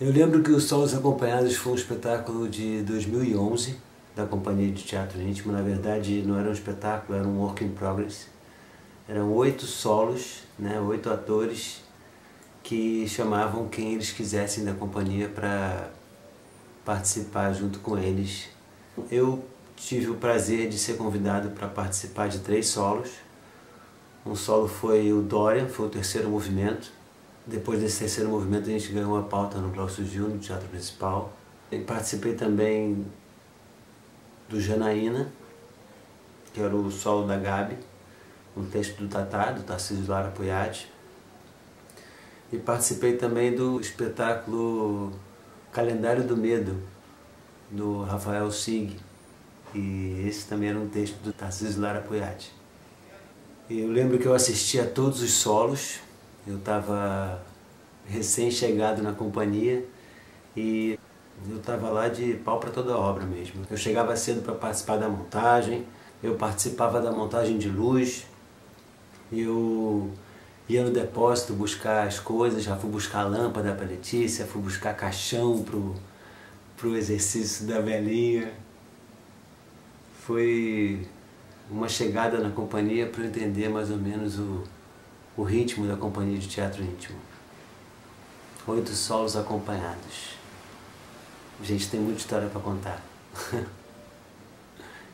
Eu lembro que o Solos Acompanhados foi um espetáculo de 2011 da Companhia de Teatro Íntimo. Na verdade, não era um espetáculo, era um work in progress. Eram 8 solos, 8 atores que chamavam quem eles quisessem da companhia para participar junto com eles. Eu tive o prazer de ser convidado para participar de 3 solos. Um solo foi o Dorian, foi o terceiro movimento. Depois desse terceiro movimento a gente ganhou a pauta no Glaucio Gil, no Teatro Principal. E participei também do Janaína, que era o solo da Gabi, um texto do Tatá, do Tarcísio Lara Puiati. E participei também do espetáculo Calendário do Medo, do Rafael Sig. E esse também era um texto do Tarcísio Lara Puiati. Eu lembro que eu assisti a todos os solos. Eu estava recém-chegado na companhia e eu estava lá de pau para toda a obra mesmo. Eu chegava cedo para participar da montagem, eu participava da montagem de luz, eu ia no depósito buscar as coisas, já fui buscar lâmpada para a Letícia, fui buscar caixão pro exercício da velhinha. Foi uma chegada na companhia para eu entender mais ou menos o ritmo da Companhia de Teatro Íntimo. 8 solos acompanhados. A gente tem muita história para contar.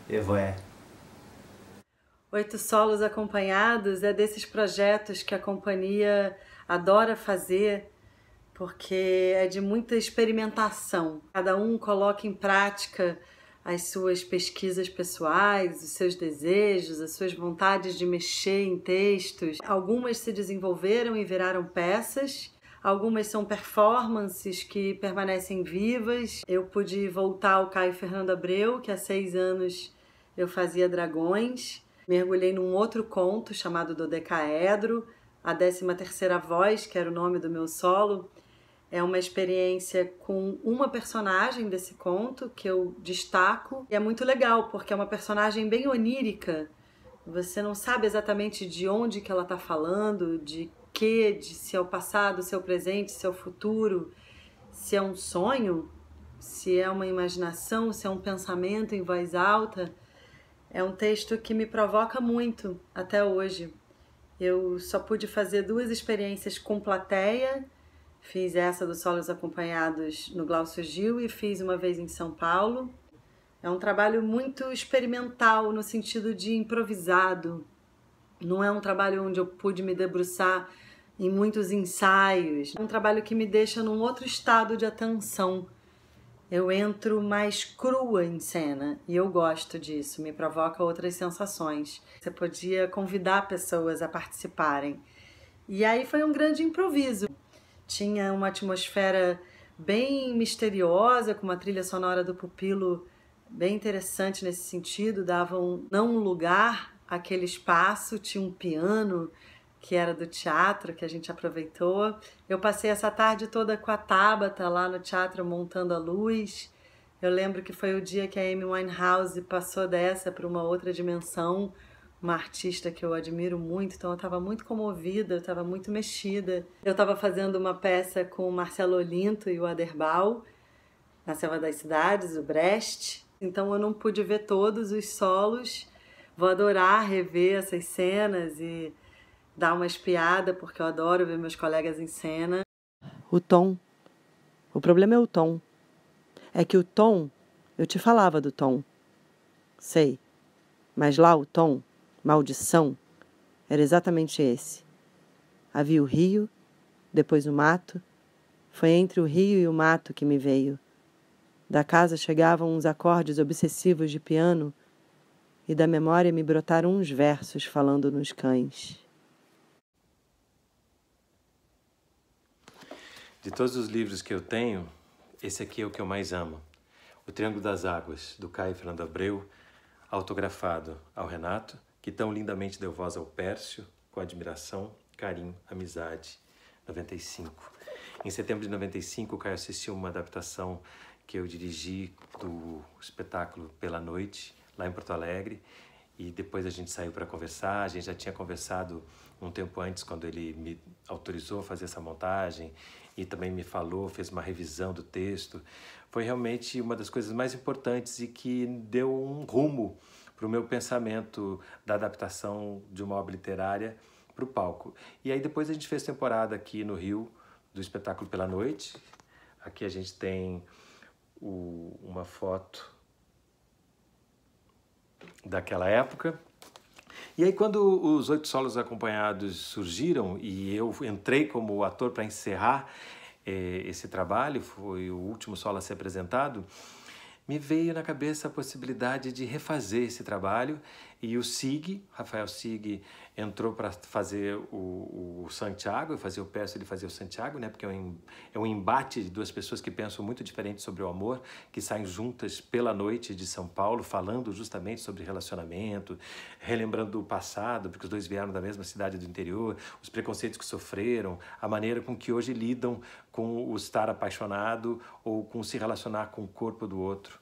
Evoé. 8 solos acompanhados é desses projetos que a companhia adora fazer, porque é de muita experimentação. Cada um coloca em prática as suas pesquisas pessoais, os seus desejos, as suas vontades de mexer em textos. Algumas se desenvolveram e viraram peças, algumas são performances que permanecem vivas. Eu pude voltar ao Caio Fernando Abreu, que há 6 anos eu fazia Dragões. Mergulhei num outro conto chamado Dodecaedro, a 13ª Voz, que era o nome do meu solo. É uma experiência com uma personagem desse conto que eu destaco. E é muito legal, porque é uma personagem bem onírica. Você não sabe exatamente de onde que ela está falando, de se é o passado, se é o presente, se é o futuro, se é um sonho, se é uma imaginação, se é um pensamento em voz alta. É um texto que me provoca muito até hoje. Eu só pude fazer 2 experiências com plateia. Fiz essa dos solos acompanhados no Glaucio Gil e fiz uma vez em São Paulo. É um trabalho muito experimental, no sentido de improvisado. Não é um trabalho onde eu pude me debruçar em muitos ensaios. É um trabalho que me deixa num outro estado de atenção. Eu entro mais crua em cena e eu gosto disso, me provoca outras sensações. Você podia convidar pessoas a participarem. E aí foi um grande improviso. Tinha uma atmosfera bem misteriosa, com uma trilha sonora do Pupilo bem interessante nesse sentido, dava não um lugar àquele espaço, tinha um piano que era do teatro, que a gente aproveitou. Eu passei essa tarde toda com a Tabata lá no teatro montando a luz. Eu lembro que foi o dia que a Amy Winehouse passou dessa para uma outra dimensão, uma artista que eu admiro muito, então eu estava muito comovida, eu estava muito mexida. Eu estava fazendo uma peça com o Marcelo Olinto e o Aderbal, na Selva das Cidades, o Brecht. Então eu não pude ver todos os solos. Vou adorar rever essas cenas e dar uma espiada, porque eu adoro ver meus colegas em cena. O tom. O problema é o tom. É que o tom, eu te falava do tom. Sei. Mas lá o tom, maldição, era exatamente esse. Havia o rio, depois o mato. Foi entre o rio e o mato que me veio. Da casa chegavam uns acordes obsessivos de piano e da memória me brotaram uns versos falando nos cães. De todos os livros que eu tenho, esse aqui é o que eu mais amo. O Triângulo das Águas, do Caio Fernando Abreu, autografado ao Renato, que tão lindamente deu voz ao Pércio, com admiração, carinho, amizade, 95. Em setembro de 95, o Caio assistiu uma adaptação que eu dirigi do espetáculo Pela Noite, lá em Porto Alegre, e depois a gente saiu para conversar. A gente já tinha conversado um tempo antes, quando ele me autorizou a fazer essa montagem, e também me falou, fez uma revisão do texto. Foi realmente uma das coisas mais importantes e que deu um rumo para o meu pensamento da adaptação de uma obra literária para o palco. E aí depois a gente fez temporada aqui no Rio, do espetáculo Pela Noite. Aqui a gente tem uma foto daquela época. E aí quando os 8 solos acompanhados surgiram e eu entrei como ator para encerrar esse trabalho, foi o último solo a ser apresentado, me veio na cabeça a possibilidade de refazer esse trabalho, e o Sig, Rafael Sig, entrou para fazer o Santiago. Eu fazia o Pércio, ele fazia o Santiago, né? Porque é um embate de duas pessoas que pensam muito diferente sobre o amor, que saem juntas pela noite de São Paulo, falando justamente sobre relacionamento, relembrando o passado, porque os dois vieram da mesma cidade do interior, os preconceitos que sofreram, a maneira com que hoje lidam com o estar apaixonado ou com se relacionar com o corpo do outro.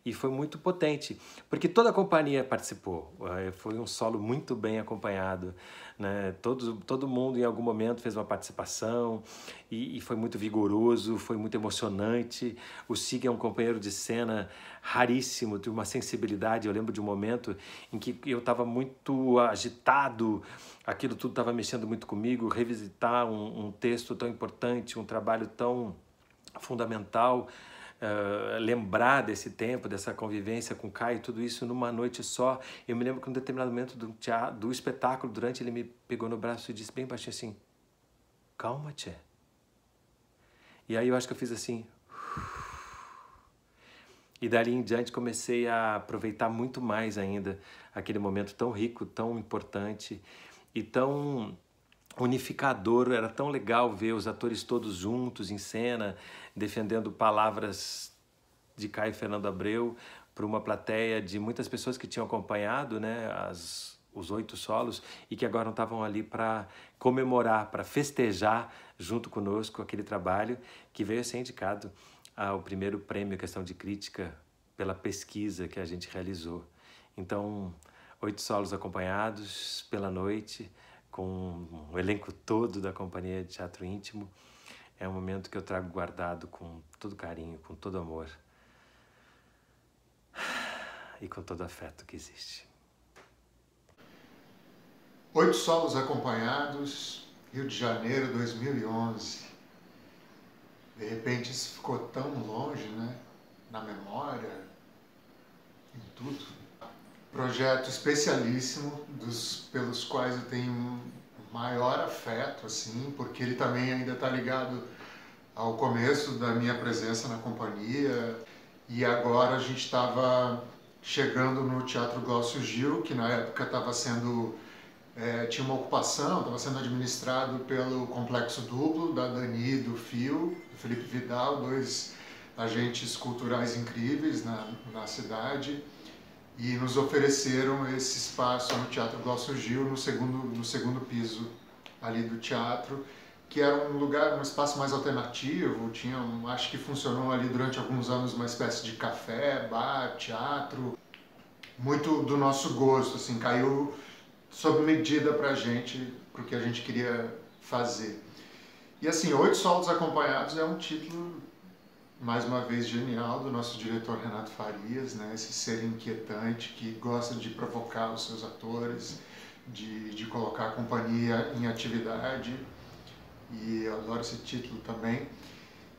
E foi muito potente, porque toda a companhia participou. Foi um solo muito bem acompanhado, né? Todo mundo em algum momento fez uma participação e foi muito vigoroso, foi muito emocionante. O Sig é um companheiro de cena raríssimo, de uma sensibilidade. Eu lembro de um momento em que eu estava muito agitado, aquilo tudo estava mexendo muito comigo, revisitar um texto tão importante, um trabalho tão fundamental, lembrar desse tempo, dessa convivência com o Caio, tudo isso numa noite só. Eu me lembro que em um determinado momento do espetáculo, durante, ele me pegou no braço e disse bem baixinho assim: calma, tchê. E aí eu acho que eu fiz assim. E dali em diante comecei a aproveitar muito mais ainda aquele momento tão rico, tão importante e tão unificador. Era tão legal ver os atores todos juntos em cena, defendendo palavras de Caio e Fernando Abreu para uma plateia de muitas pessoas que tinham acompanhado, né, os 8 solos e que agora estavam ali para comemorar, para festejar junto conosco aquele trabalho que veio a ser indicado ao primeiro prêmio Questão de Crítica pela pesquisa que a gente realizou. Então, 8 solos acompanhados pela noite, com o elenco todo da Companhia de Teatro Íntimo. É um momento que eu trago guardado com todo carinho, com todo amor e com todo afeto que existe. 8 solos acompanhados, Rio de Janeiro, 2011. De repente isso ficou tão longe, né? Na memória, em tudo. Projeto especialíssimo, pelos quais eu tenho um maior afeto, assim, porque ele também ainda está ligado ao começo da minha presença na companhia. E agora a gente estava chegando no Teatro Glaucio Gil, que na época estava sendo, tinha uma ocupação, estava sendo administrado pelo Complexo Duplo, da Dani e do Fio, do Felipe Vidal, 2 agentes culturais incríveis na cidade. E nos ofereceram esse espaço no Teatro Glaucio Gil, no segundo piso ali do teatro, que era um lugar, um espaço mais alternativo. Acho que funcionou ali durante alguns anos uma espécie de café, bar, teatro, muito do nosso gosto, assim, caiu sob medida pra gente, pro que a gente queria fazer. E assim, 8 solos acompanhados é um título, mais uma vez, genial, do nosso diretor Renato Farias, né? Esse ser inquietante que gosta de provocar os seus atores, de colocar a companhia em atividade, e eu adoro esse título também.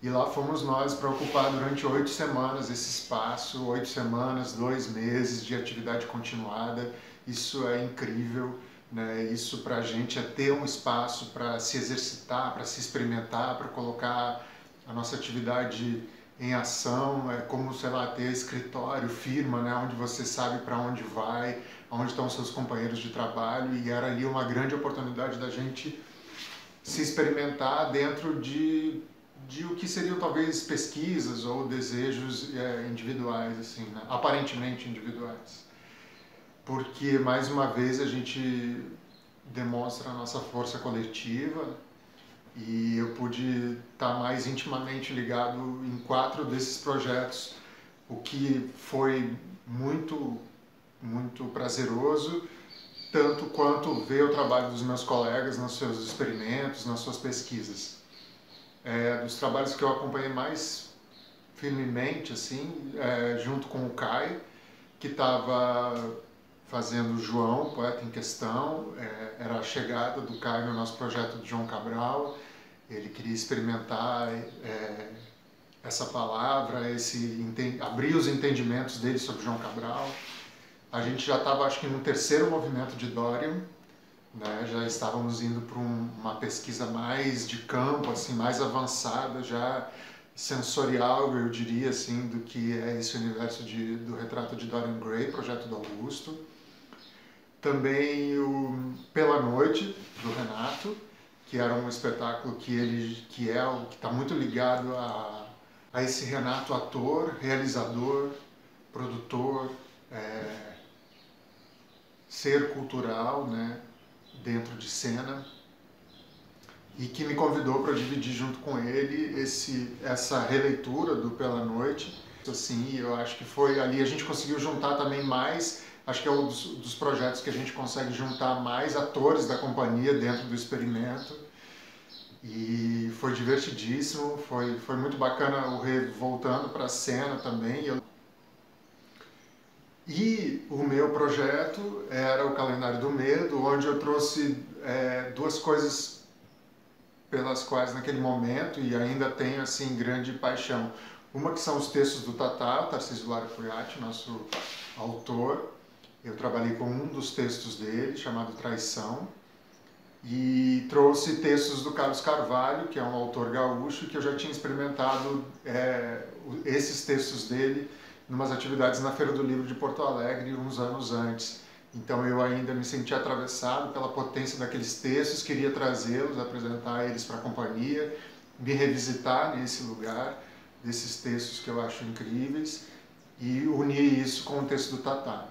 E lá fomos nós para ocupar durante 8 semanas esse espaço, 8 semanas, 2 meses de atividade continuada. Isso é incrível, né? Isso para a gente é ter um espaço para se exercitar, para se experimentar, para colocar a nossa atividade em ação. É como, sei lá, ter escritório, firma, né, onde você sabe para onde vai, onde estão seus companheiros de trabalho, e era ali uma grande oportunidade da gente se experimentar dentro de o que seriam talvez pesquisas ou desejos individuais, assim, né, aparentemente individuais. Porque, mais uma vez, a gente demonstra a nossa força coletiva. E eu pude estar mais intimamente ligado em 4 desses projetos, o que foi muito, muito prazeroso, tanto quanto ver o trabalho dos meus colegas nos seus experimentos, nas suas pesquisas. dos trabalhos que eu acompanhei mais firmemente, assim, junto com o Kai, que estava fazendo o João, poeta em questão. Era a chegada do Kai no nosso projeto de João Cabral. Ele queria experimentar essa palavra, abrir os entendimentos dele sobre João Cabral. A gente já estava, acho que, no terceiro movimento de Dorian, né? Já estávamos indo para uma pesquisa mais de campo, assim, mais avançada, já sensorial, eu diria, assim, do que é esse universo do retrato de Dorian Gray, projeto do Augusto. Também o Pela Noite, do Renato, que era um espetáculo que está muito ligado a esse Renato ator, realizador, produtor, ser cultural, né, dentro de cena, e que me convidou para dividir junto com ele essa releitura do Pela Noite. Assim, eu acho que foi ali a gente conseguiu juntar também mais, acho que é um dos projetos que a gente consegue juntar mais atores da companhia dentro do experimento. E foi divertidíssimo, foi muito bacana o Rê voltando para a cena também. E o meu projeto era o Calendário do Medo, onde eu trouxe duas coisas pelas quais naquele momento, e ainda tenho assim grande paixão. Uma que são os textos do Tatá, Tarcísio Lara Furiati, nosso autor. Eu trabalhei com um dos textos dele, chamado Traição, e trouxe textos do Carlos Carvalho, que é um autor gaúcho, que eu já tinha experimentado esses textos dele em umas atividades na Feira do Livro de Porto Alegre uns anos antes. Então eu ainda me sentia atravessado pela potência daqueles textos, queria trazê-los, apresentar eles para a companhia, me revisitar nesse lugar desses textos que eu acho incríveis e unir isso com o texto do Tatá.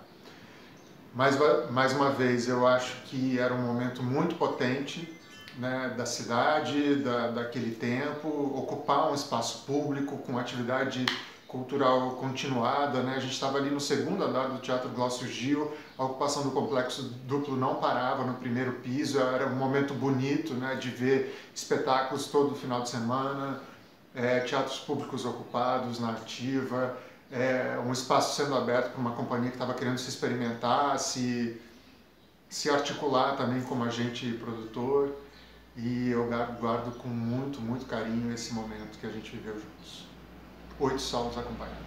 Mais uma vez, eu acho que era um momento muito potente, né, da cidade, daquele tempo, ocupar um espaço público com atividade cultural continuada, né? A gente estava ali no segundo andar do Teatro Glaucio Gil, a ocupação do complexo duplo não parava no primeiro piso, era um momento bonito, né, de ver espetáculos todo final de semana, teatros públicos ocupados na ativa, um espaço sendo aberto para uma companhia que estava querendo se experimentar, se articular também como agente produtor, e eu guardo com muito, muito carinho esse momento que a gente viveu juntos. 8 solos acompanhados.